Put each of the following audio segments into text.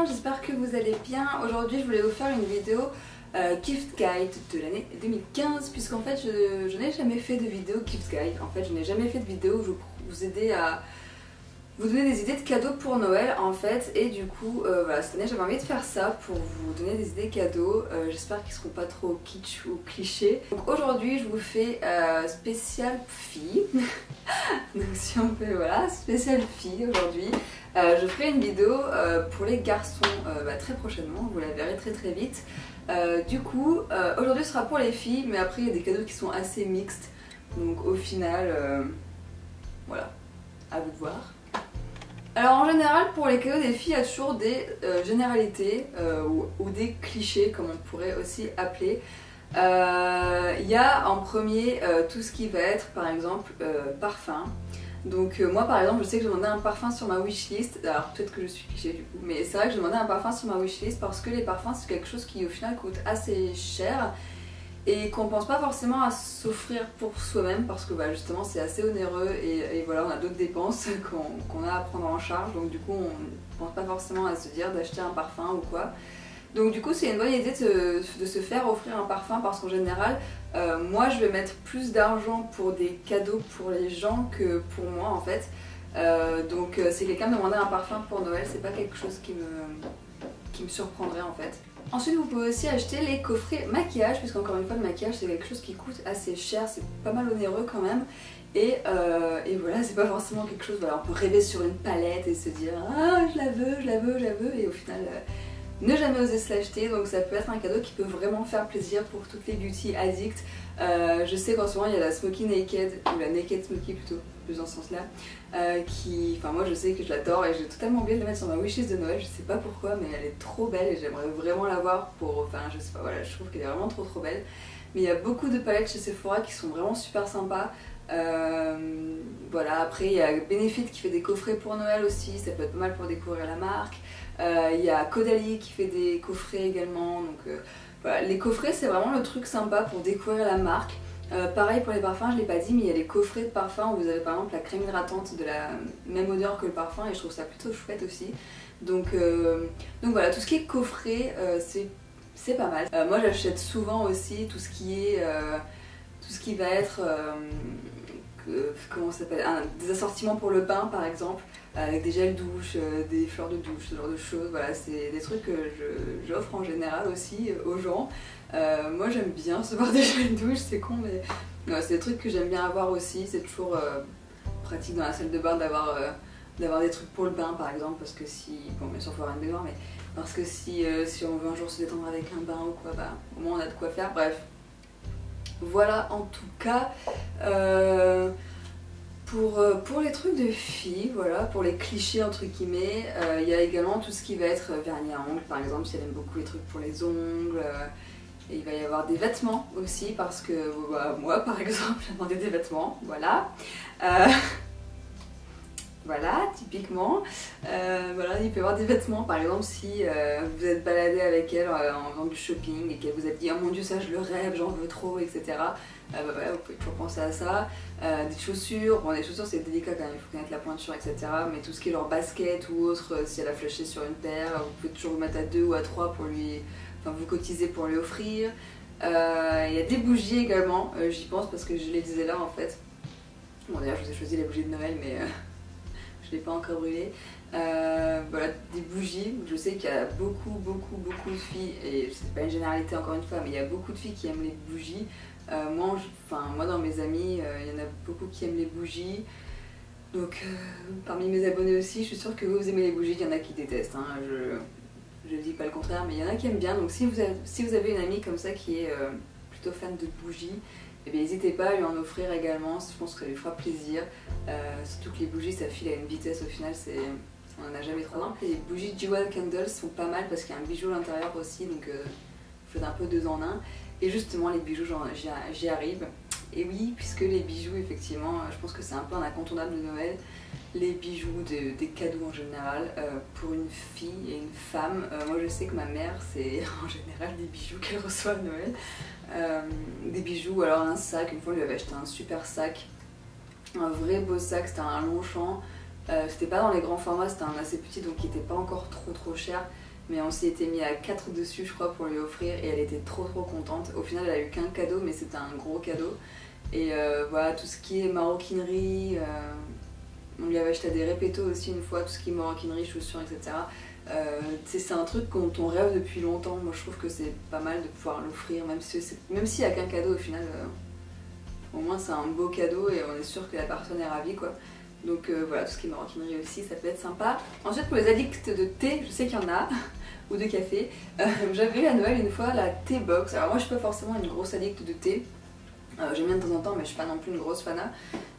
j'espère que vous allez bien. Aujourd'hui je voulais vous faire une vidéo gift guide de l'année 2015 puisqu'en fait je n'ai jamais fait de vidéo gift guide. En fait je n'ai jamais fait de vidéo où je vous aider à vous donner des idées de cadeaux pour Noël en fait, et du coup voilà, cette année j'avais envie de faire ça pour vous donner des idées cadeaux. J'espère qu'ils seront pas trop kitsch ou clichés. Donc aujourd'hui je vous fais spécial fille. Donc si on fait voilà, spécial fille aujourd'hui. Je ferai une vidéo pour les garçons très prochainement, vous la verrez très vite. Du coup aujourd'hui ce sera pour les filles, mais après il y a des cadeaux qui sont assez mixtes. Donc au final voilà, à vous de voir. Alors en général pour les cadeaux des filles il y a toujours des généralités ou des clichés comme on pourrait aussi appeler. Il y a en premier tout ce qui va être par exemple parfum. Donc moi par exemple je sais que je demandais un parfum sur ma wishlist, alors peut-être que je suis cliché du coup, mais c'est vrai que je demandais un parfum sur ma wishlist parce que les parfums c'est quelque chose qui au final coûte assez cher et qu'on pense pas forcément à s'offrir pour soi-même parce que justement c'est assez onéreux et voilà, on a d'autres dépenses qu'on a à prendre en charge, donc du coup on pense pas forcément à se dire d'acheter un parfum ou quoi. Donc du coup c'est une bonne idée de se faire offrir un parfum parce qu'en général moi je vais mettre plus d'argent pour des cadeaux pour les gens que pour moi en fait. Donc si quelqu'un me demandait un parfum pour Noël, c'est pas quelque chose qui me surprendrait en fait. Ensuite vous pouvez aussi acheter les coffrets maquillage, puisqu'encore une fois le maquillage c'est quelque chose qui coûte assez cher, c'est pas mal onéreux quand même. Et voilà, c'est pas forcément quelque chose, voilà, on peut rêver sur une palette et se dire ah je la veux, et au final ne jamais oser se l'acheter. Donc ça peut être un cadeau qui peut vraiment faire plaisir pour toutes les beauty addicts. Je sais qu'en ce moment il y a la Smoky Naked, ou la Naked Smoky plutôt, plus dans ce sens là, enfin moi je sais que je l'adore et j'ai totalement oublié de la mettre sur ma wishlist de Noël, je sais pas pourquoi mais elle est trop belle et j'aimerais vraiment l'avoir pour, enfin je sais pas, voilà, je trouve qu'elle est vraiment trop belle. Mais il y a beaucoup de palettes chez Sephora qui sont vraiment super sympas. Voilà, après il y a Benefit qui fait des coffrets pour Noël aussi, ça peut être pas mal pour découvrir la marque. Il y a Caudalie qui fait des coffrets également, donc voilà, les coffrets c'est vraiment le truc sympa pour découvrir la marque. Pareil pour les parfums, je l'ai pas dit, mais il y a les coffrets de parfums où vous avez par exemple la crème hydratante de la même odeur que le parfum et je trouve ça plutôt chouette aussi. Donc voilà, tout ce qui est coffret c'est pas mal. Moi j'achète souvent aussi tout ce qui va être comment ça s'appelle, des assortiments pour le bain par exemple, avec des gels douche, des fleurs de douche, ce genre de choses. Voilà, c'est des trucs que j'offre en général aussi aux gens. Moi j'aime bien recevoir des gels douche, c'est con mais c'est des trucs que j'aime bien avoir aussi. C'est toujours pratique dans la salle de bain d'avoir des trucs pour le bain par exemple, parce que si, bon bien sûr faut avoir une baignoire, mais parce que si on veut un jour se détendre avec un bain ou quoi, au moins on a de quoi faire, bref. Voilà en tout cas pour les trucs de filles, voilà, pour les clichés entre guillemets. Il y a également tout ce qui va être vernis à ongles par exemple, si elle aime beaucoup les trucs pour les ongles. Et il va y avoir des vêtements aussi parce que moi par exemple j'ai demandé des vêtements, voilà. Voilà, typiquement. Voilà, il peut y avoir des vêtements, par exemple si vous êtes baladé avec elle en faisant du shopping et qu'elle vous a dit oh mon dieu ça je le rêve, j'en veux trop, etc. Voilà, vous pouvez toujours penser à ça. Des chaussures, bon les chaussures c'est délicat quand même, il faut connaître la pointure, etc. Mais tout ce qui est genre basket ou autre, si elle a flashé sur une paire, vous pouvez toujours vous mettre à 2 ou à 3 pour lui, enfin vous cotiser pour lui offrir. Il y a des bougies également, j'y pense parce que je les disais là en fait. Bon d'ailleurs je vous ai choisi les bougies de Noël mais je ne l'ai pas encore brûlé. Voilà, des bougies. Je sais qu'il y a beaucoup de filles, et c'est pas une généralité encore une fois, mais il y a beaucoup de filles qui aiment les bougies. Moi dans mes amis, il y en a beaucoup qui aiment les bougies. Donc parmi mes abonnés aussi, je suis sûre que vous aimez les bougies, il y en a qui détestent. Hein. Je dis pas le contraire, mais il y en a qui aiment bien. Donc si vous avez une amie comme ça qui est plutôt fan de bougies, eh bien n'hésitez pas à lui en offrir également, je pense que ça lui fera plaisir. Surtout que les bougies ça file à une vitesse au final, on n'en a jamais trop. Les bougies Jewel Candles sont pas mal parce qu'il y a un bijou à l'intérieur aussi, donc vous faites un peu 2 en 1. Et justement les bijoux, j'y arrive. Et oui, puisque les bijoux effectivement, je pense que c'est un peu un incontournable de Noël. Les bijoux, des cadeaux en général, pour une fille et une femme. Moi je sais que ma mère c'est en général des bijoux qu'elle reçoit à Noël. Des bijoux, alors un sac, une fois on lui avait acheté un super sac, un vrai beau sac, c'était un Longchamp. C'était pas dans les grands formats, c'était un assez petit donc qui était pas encore trop cher. mais on s'y était mis à 4 dessus je crois pour lui offrir et elle était trop contente. Au final elle a eu qu'un cadeau mais c'était un gros cadeau. Et voilà, tout ce qui est maroquinerie, on lui avait acheté des répétos aussi une fois, tout ce qui est maroquinerie, chaussures, etc. C'est un truc dont on rêve depuis longtemps. Moi je trouve que c'est pas mal de pouvoir l'offrir, même s'il n'y a qu'un cadeau au final, au moins c'est un beau cadeau et on est sûr que la personne est ravie quoi. Donc voilà, tout ce qui est maroquinerie aussi, ça peut être sympa. Ensuite pour les addicts de thé, je sais qu'il y en a, ou de café, j'avais eu à Noël une fois la thé box. Alors moi je suis pas forcément une grosse addict de thé. J'aime bien de temps en temps mais je suis pas non plus une grosse fana.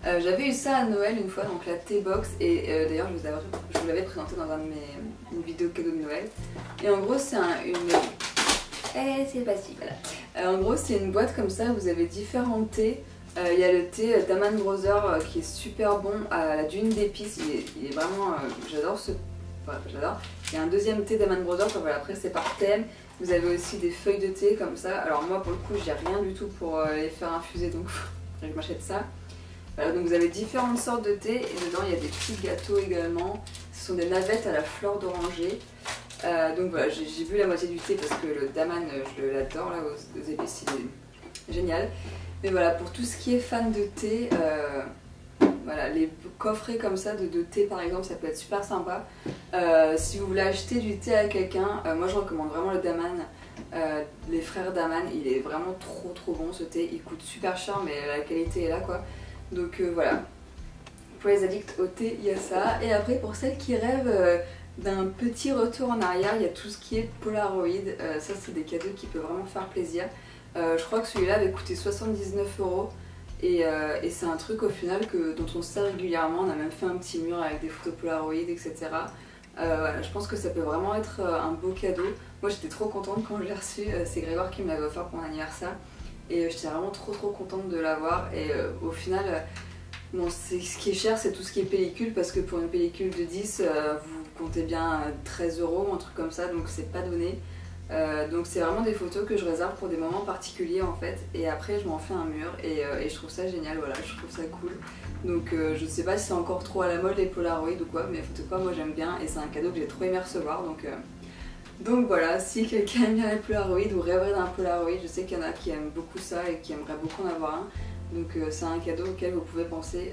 J'avais eu ça à Noël une fois, donc la thé box, et d'ailleurs je vous l'avais présenté dans une vidéo cadeau de Noël. Et en gros c'est c'est facile, voilà. En gros c'est une boîte comme ça, vous avez différents thés. Il y a le thé Daman Brothers qui est super bon à la dune d'épices, il est vraiment, j'adore ce... Enfin, j'adore. Il y a un deuxième thé Daman Brothers, enfin, voilà, après c'est par thème. Vous avez aussi des feuilles de thé comme ça. Alors moi pour le coup j'ai rien du tout pour les faire infuser, donc je m'achète ça. Voilà, donc vous avez différentes sortes de thé et dedans il y a des petits gâteaux également. Ce sont des navettes à la fleur d'oranger. Donc voilà, j'ai bu la moitié du thé parce que le Daman je l'adore là aux épices, il est génial. Mais voilà, pour tout ce qui est fan de thé, voilà, les coffrets comme ça de thé par exemple, ça peut être super sympa. Si vous voulez acheter du thé à quelqu'un, moi je recommande vraiment le Daman, les frères Daman, il est vraiment trop bon ce thé, il coûte super cher mais la qualité est là quoi. Donc voilà, pour les addicts au thé il y a ça. Et après pour celles qui rêvent d'un petit retour en arrière, il y a tout ce qui est Polaroid, ça c'est des cadeaux qui peuvent vraiment faire plaisir. Je crois que celui-là avait coûté 79 € et c'est un truc au final dont on se sert régulièrement. On a même fait un petit mur avec des photos Polaroid, etc. Voilà, je pense que ça peut vraiment être un beau cadeau. Moi j'étais trop contente quand je l'ai reçu, c'est Grégoire qui me l'avait offert pour mon anniversaire et j'étais vraiment trop contente de l'avoir. Et au final, bon, ce qui est cher c'est tout ce qui est pellicule, parce que pour une pellicule de 10 vous comptez bien 13 €, un truc comme ça, donc c'est pas donné. Donc c'est vraiment des photos que je réserve pour des moments particuliers en fait, et après je m'en fais un mur et je trouve ça génial, voilà, je trouve ça cool. Donc je sais pas si c'est encore trop à la mode les Polaroid ou quoi, mais en tout cas moi j'aime bien et c'est un cadeau que j'ai trop aimé recevoir. Donc voilà, si quelqu'un aime bien les Polaroid ou rêverait d'un Polaroid, je sais qu'il y en a qui aiment beaucoup ça et qui aimeraient beaucoup en avoir un. Donc c'est un cadeau auquel vous pouvez penser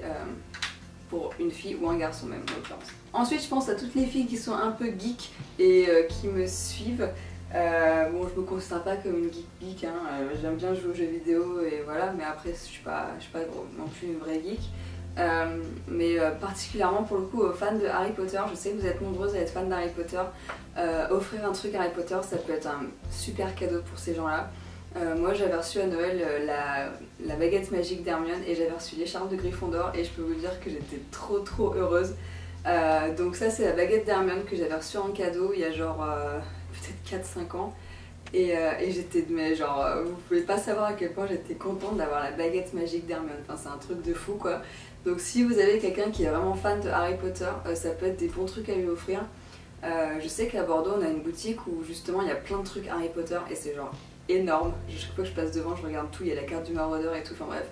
pour une fille ou un garçon même en l'occurrence. Ensuite je pense à toutes les filles qui sont un peu geeks et qui me suivent. Bon, je me considère pas comme une geek, hein. J'aime bien jouer aux jeux vidéo et voilà, mais après je suis pas non plus une vraie geek. Mais particulièrement pour le coup aux fans de Harry Potter, je sais que vous êtes nombreuses à être fans d'Harry Potter. Offrir un truc Harry Potter, ça peut être un super cadeau pour ces gens-là. Moi j'avais reçu à Noël la baguette magique d'Hermione et j'avais reçu l'écharpe de Gryffondor et je peux vous dire que j'étais trop heureuse. Donc ça c'est la baguette d'Hermione que j'avais reçue en cadeau il y a genre peut-être 4-5 ans. Et j'étais, mais genre, vous pouvez pas savoir à quel point j'étais contente d'avoir la baguette magique d'Hermione. Enfin, c'est un truc de fou quoi. Donc si vous avez quelqu'un qui est vraiment fan de Harry Potter, ça peut être des bons trucs à lui offrir. Je sais qu'à Bordeaux on a une boutique où justement il y a plein de trucs Harry Potter et c'est genre énorme. Chaque fois que je passe devant, je regarde tout, il y a la carte du maraudeur et tout, enfin bref.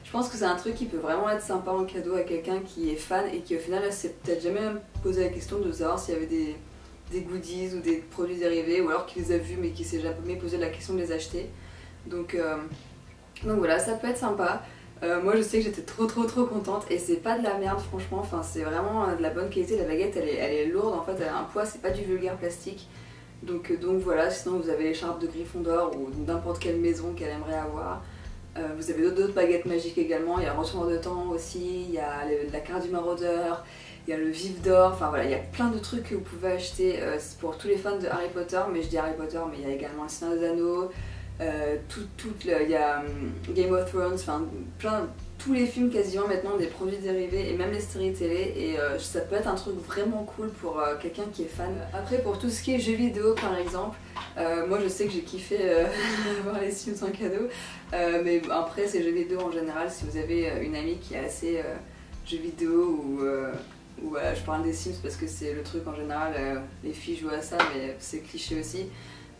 Je pense que c'est un truc qui peut vraiment être sympa en cadeau à quelqu'un qui est fan et qui au final s'est peut-être jamais même posé la question de savoir s'il y avait des goodies ou des produits dérivés, ou alors qui les a vus mais qui s'est jamais posé la question de les acheter. Donc voilà, ça peut être sympa. Moi je sais que j'étais trop contente et c'est pas de la merde franchement, enfin c'est vraiment de la bonne qualité. La baguette elle est lourde en fait, elle a un poids, c'est pas du vulgaire plastique. Donc voilà, sinon vous avez l'écharpe de Gryffondor ou n'importe quelle maison qu'elle aimerait avoir. Vous avez d'autres baguettes magiques également, il y a le retour de temps aussi, il y a la carte du maraudeur, il y a le vif d'or, enfin voilà, il y a plein de trucs que vous pouvez acheter pour tous les fans de Harry Potter, mais je dis Harry Potter, mais il y a également le Seigneur des Anneaux, il y a Game of Thrones, enfin tous les films quasiment maintenant, des produits dérivés et même les séries télé, et ça peut être un truc vraiment cool pour quelqu'un qui est fan. Après pour tout ce qui est jeux vidéo par exemple, moi je sais que j'ai kiffé avoir les Sims en cadeau, mais après ces jeux vidéo en général, si vous avez une amie qui est assez jeux vidéo ou voilà, je parle des Sims parce que c'est le truc en général, les filles jouent à ça mais c'est cliché aussi.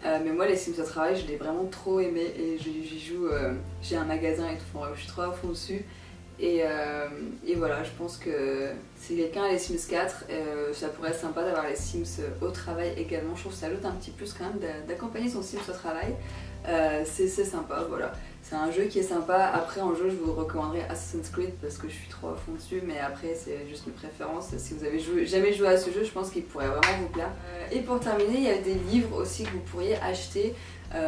Mais moi les Sims au travail je l'ai vraiment trop aimé et j'y joue, j'ai un magasin et tout, enfin, je suis trop à fond dessus Et voilà, je pense que si quelqu'un a les Sims 4, ça pourrait être sympa d'avoir les Sims au travail également. Je trouve que ça ajoute un petit plus quand même d'accompagner son Sims au travail. C'est sympa, voilà. C'est un jeu qui est sympa. Après, en jeu, je vous recommanderais Assassin's Creed parce que je suis trop à fond dessus. Mais après, c'est juste une préférence. Si vous avez jamais joué à ce jeu, je pense qu'il pourrait vraiment vous plaire. Et pour terminer, il y a des livres aussi que vous pourriez acheter.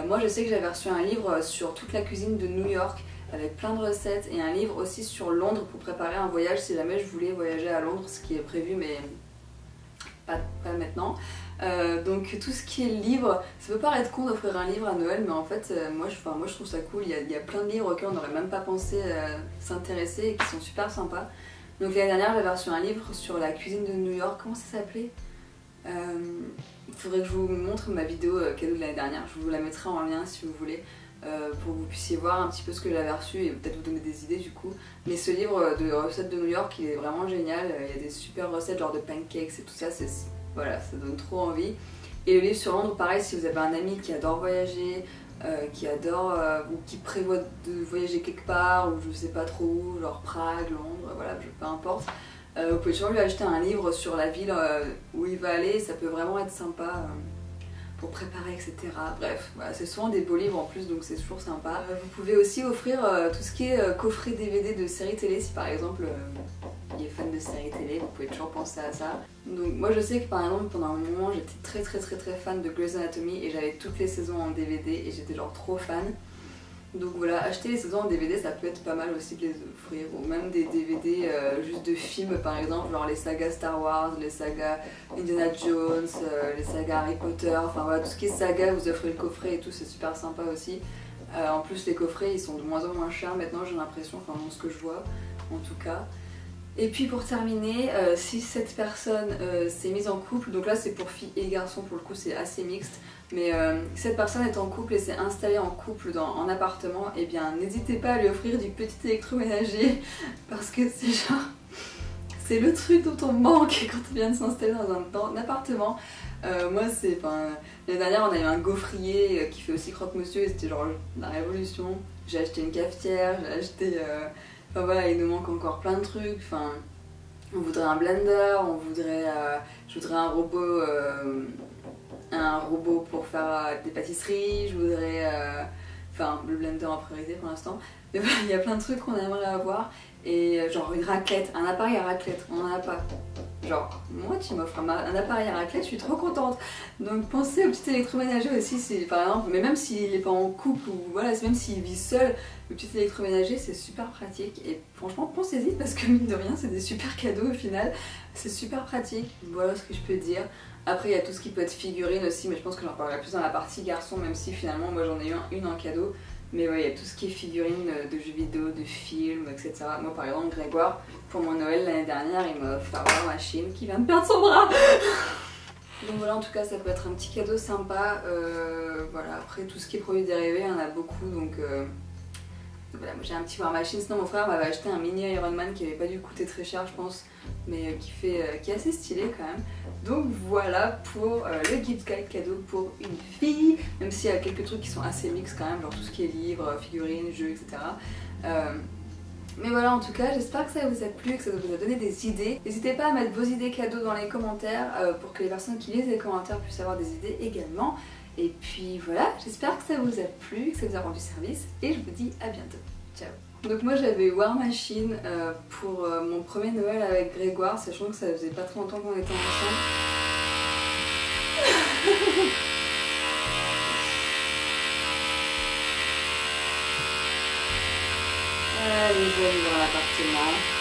Moi, je sais que j'avais reçu un livre sur toute la cuisine de New York avec plein de recettes et un livre aussi sur Londres pour préparer un voyage si jamais je voulais voyager à Londres, ce qui est prévu mais pas maintenant. Donc tout ce qui est livre, ça peut paraître con d'offrir un livre à Noël, mais en fait moi je trouve ça cool. Il y a plein de livres auxquels on n'aurait même pas pensé s'intéresser et qui sont super sympas. Donc l'année dernière j'avais reçu un livre sur la cuisine de New York, comment ça s'appelait? Il faudrait que je vous montre ma vidéo cadeau de l'année dernière, je vous la mettrai en lien si vous voulez. Pour que vous puissiez voir un petit peu ce que j'avais reçu et peut-être vous donner des idées du coup. Mais ce livre de recettes de New York il est vraiment génial, il y a des super recettes genre de pancakes et tout ça, voilà, ça donne trop envie. Et le livre sur Londres, pareil, si vous avez un ami qui adore voyager, qui adore ou qui prévoit de voyager quelque part ou je sais pas trop où, genre Prague, Londres, voilà, peu importe. Vous pouvez toujours lui acheter un livre sur la ville où il va aller, ça peut vraiment être sympa. Pour préparer, etc. Bref, voilà, c'est souvent des beaux livres en plus, donc c'est toujours sympa. Vous pouvez aussi offrir tout ce qui est coffret DVD de séries télé, si par exemple il est fan de séries télé, vous pouvez toujours penser à ça. Donc moi je sais que par exemple pendant un moment j'étais très fan de Grey's Anatomy et j'avais toutes les saisons en DVD et j'étais genre trop fan. Donc voilà, acheter les saisons en DVD ça peut être pas mal aussi de les offrir, ou même des DVD juste de films par exemple, genre les sagas Star Wars, les sagas Indiana Jones, les sagas Harry Potter, enfin voilà, tout ce qui est saga, vous offrez le coffret et tout, c'est super sympa aussi. En plus les coffrets ils sont de moins en moins chers maintenant j'ai l'impression, enfin bon, ce que je vois en tout cas. Et puis pour terminer, si cette personne s'est mise en couple, donc là c'est pour filles et garçons, pour le coup c'est assez mixte, mais cette personne est en couple et s'est installée en couple en appartement, et bien n'hésitez pas à lui offrir du petit électroménager parce que c'est genre, c'est le truc dont on manque quand on vient de s'installer dans un appartement. Moi c'est, l'année dernière on a eu un gaufrier qui fait aussi croque-monsieur et c'était genre la révolution. J'ai acheté une cafetière, j'ai acheté... Enfin voilà, il nous manque encore plein de trucs, enfin, on voudrait un blender, je voudrais un robot pour faire des pâtisseries, je voudrais, le blender en priorité pour l'instant, mais voilà, il y a plein de trucs qu'on aimerait avoir, et genre une raclette, un appareil à raclette, on n'en a pas. Genre, moi tu m'offres un appareil à raclette, je suis trop contente. Donc pensez au petit électroménager aussi, par exemple, mais même s'il n'est pas en couple ou voilà, même s'il vit seul, le petit électroménager c'est super pratique. Et franchement pensez-y parce que mine de rien c'est des super cadeaux au final, c'est super pratique. Voilà ce que je peux dire. Après il y a tout ce qui peut être figurine aussi, mais je pense que j'en parlerai plus dans la partie garçon, même si finalement moi j'en ai eu une en cadeau. Mais ouais, il y a tout ce qui est figurines de jeux vidéo, de films, etc. Moi par exemple, Grégoire, pour mon Noël l'année dernière, il m'a offert War Machine qui vient de perdre son bras. Donc voilà, en tout cas ça peut être un petit cadeau sympa. Voilà, après tout ce qui est produits dérivés, il y en a beaucoup, donc voilà, moi j'ai un petit War Machine. Sinon mon frère m'avait acheté un mini Iron Man qui avait pas dû coûter très cher je pense, mais qui est assez stylé quand même. Donc voilà pour le gift guide cadeau pour une fille, même s'il y a quelques trucs qui sont assez mix quand même, genre tout ce qui est livres, figurines, jeux, etc. Mais voilà, en tout cas j'espère que ça vous a plu, que ça vous a donné des idées. N'hésitez pas à mettre vos idées cadeaux dans les commentaires pour que les personnes qui lisent les commentaires puissent avoir des idées également. Et puis voilà, j'espère que ça vous a plu, que ça vous a rendu service et je vous dis à bientôt. Ciao. Donc moi j'avais War Machine pour mon premier Noël avec Grégoire, sachant que ça faisait pas très longtemps qu'on était ensemble. Allez, je vais aller dans l'appartement.